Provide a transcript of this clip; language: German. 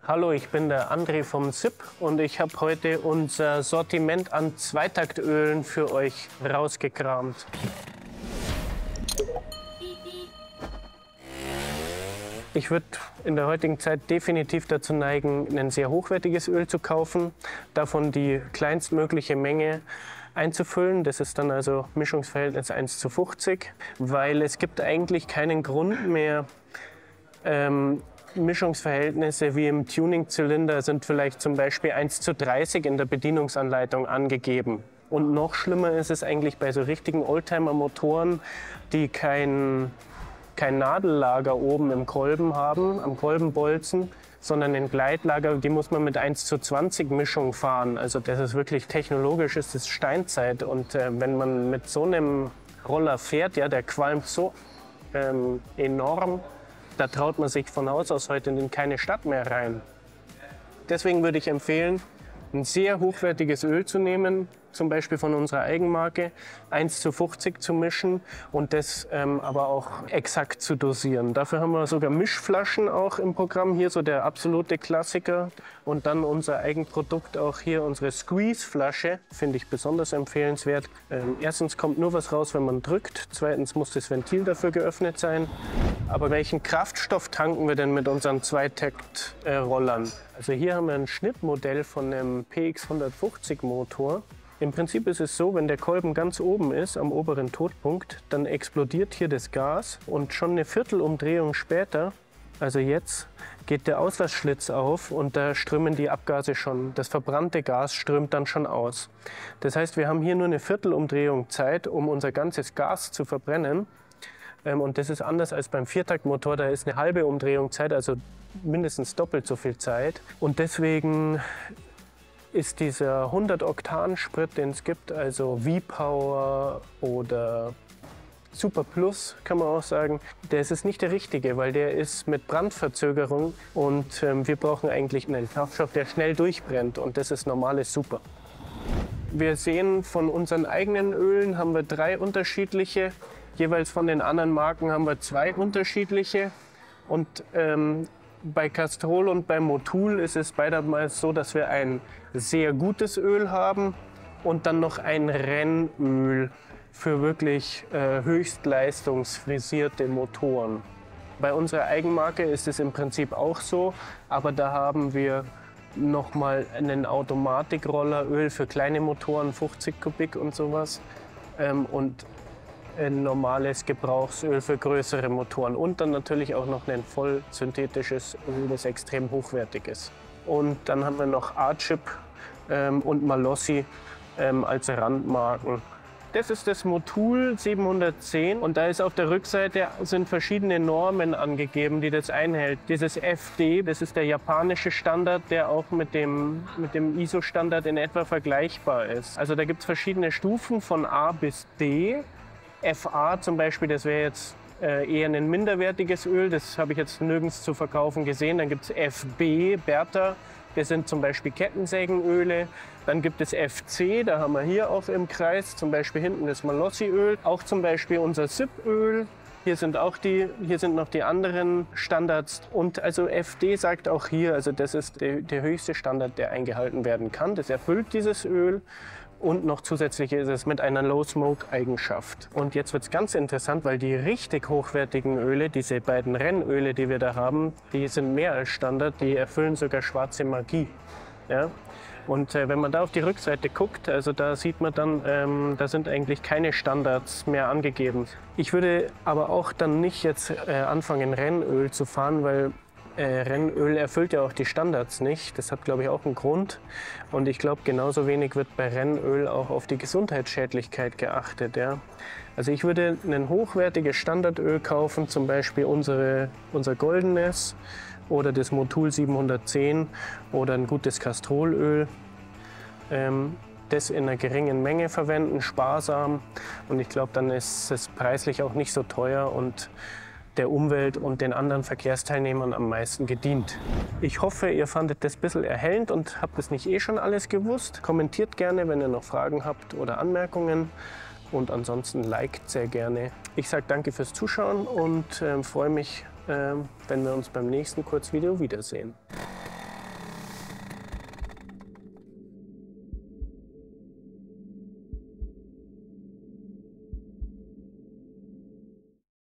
Hallo, ich bin der André vom SIP und ich habe heute unser Sortiment an Zweitaktölen für euch rausgekramt. Ich würde in der heutigen Zeit definitiv dazu neigen, ein sehr hochwertiges Öl zu kaufen, davon die kleinstmögliche Menge einzufüllen. Das ist dann also Mischungsverhältnis 1:50, weil es gibt eigentlich keinen Grund mehr, Mischungsverhältnisse wie im Tuningzylinder sind vielleicht zum Beispiel 1:30 in der Bedienungsanleitung angegeben. Und noch schlimmer ist es eigentlich bei so richtigen Oldtimer-Motoren, die kein Nadellager oben im Kolben haben, am Kolbenbolzen, sondern ein Gleitlager, die muss man mit 1:20 Mischung fahren. Also das ist wirklich technologisch, ist das Steinzeit. Und wenn man mit so einem Roller fährt, ja, der qualmt so enorm, da traut man sich von Haus aus heute in keine Stadt mehr rein. Deswegen würde ich empfehlen, ein sehr hochwertiges Öl zu nehmen, zum Beispiel von unserer Eigenmarke, 1:50 zu mischen und das aber auch exakt zu dosieren. Dafür haben wir sogar Mischflaschen auch im Programm, hier so der absolute Klassiker. Und dann unser Eigenprodukt auch hier, unsere Squeeze-Flasche, finde ich besonders empfehlenswert. Erstens kommt nur was raus, wenn man drückt, zweitens muss das Ventil dafür geöffnet sein. Aber welchen Kraftstoff tanken wir denn mit unseren Zweitakt-Rollern? Also hier haben wir ein Schnittmodell von einem PX150 Motor. Im Prinzip ist es so, wenn der Kolben ganz oben ist, am oberen Todpunkt, dann explodiert hier das Gas und schon eine Viertelumdrehung später, also jetzt, geht der Auslassschlitz auf und da strömen die Abgase schon. Das verbrannte Gas strömt dann schon aus. Das heißt, wir haben hier nur eine Viertelumdrehung Zeit, um unser ganzes Gas zu verbrennen. Und das ist anders als beim Viertaktmotor, da ist eine halbe Umdrehung Zeit, also mindestens doppelt so viel Zeit. Und deswegen ist dieser 100-Oktan-Sprit, den es gibt, also V-Power oder Super Plus, kann man auch sagen, der ist nicht der richtige, weil der ist mit Brandverzögerung und wir brauchen eigentlich einen Kraftstoff, der schnell durchbrennt und das ist normales Super. Wir sehen, von unseren eigenen Ölen haben wir 3 unterschiedliche, jeweils von den anderen Marken haben wir 2 unterschiedliche und bei Castrol und bei Motul ist es beidermals so, dass wir ein sehr gutes Öl haben und dann noch ein Rennöl für wirklich höchstleistungsfrisierte Motoren. Bei unserer Eigenmarke ist es im Prinzip auch so, aber da haben wir nochmal einen Automatikroller-Öl für kleine Motoren, 50 Kubik und sowas. Und ein normales Gebrauchsöl für größere Motoren und dann natürlich auch noch ein voll synthetisches Öl, das extrem hochwertig ist. Und dann haben wir noch Archip und Malossi als Randmarken. Das ist das Motul 710 und da ist auf der Rückseite sind verschiedene Normen angegeben, die das einhält. Dieses FD, das ist der japanische Standard, der auch mit dem ISO-Standard in etwa vergleichbar ist. Also da gibt es verschiedene Stufen von A bis D. FA zum Beispiel, das wäre jetzt eher ein minderwertiges Öl, das habe ich jetzt nirgends zu verkaufen gesehen. Dann gibt es FB, Bertha, das sind zum Beispiel Kettensägenöle. Dann gibt es FC, da haben wir hier auch im Kreis zum Beispiel hinten das Malossi-Öl, auch zum Beispiel unser SIP-Öl. Hier sind noch die anderen Standards und also FD sagt auch hier, also das ist der höchste Standard, der eingehalten werden kann. Das erfüllt dieses Öl. Und noch zusätzlich ist es mit einer Low-Smoke-Eigenschaft. Und jetzt wird es ganz interessant, weil die richtig hochwertigen Öle, diese beiden Rennöle, die wir da haben, die sind mehr als Standard, die erfüllen sogar schwarze Magie. Ja? Und wenn man da auf die Rückseite guckt, also da sieht man dann, da sind eigentlich keine Standards mehr angegeben. Ich würde aber auch dann nicht jetzt anfangen, Rennöl zu fahren, weil Rennöl erfüllt ja auch die Standards nicht. Das hat, glaube ich, auch einen Grund. Und ich glaube, genauso wenig wird bei Rennöl auch auf die Gesundheitsschädlichkeit geachtet. Ja? Also ich würde ein hochwertiges Standardöl kaufen, zum Beispiel unser goldenes oder das Motul 710 oder ein gutes Castrolöl. Das in einer geringen Menge verwenden, sparsam. Und ich glaube, dann ist es preislich auch nicht so teuer und der Umwelt und den anderen Verkehrsteilnehmern am meisten gedient. Ich hoffe, ihr fandet das ein bisschen erhellend und habt es nicht schon alles gewusst. Kommentiert gerne, wenn ihr noch Fragen habt oder Anmerkungen. Und ansonsten liked sehr gerne. Ich sage danke fürs Zuschauen und freue mich, wenn wir uns beim nächsten Kurzvideo wiedersehen.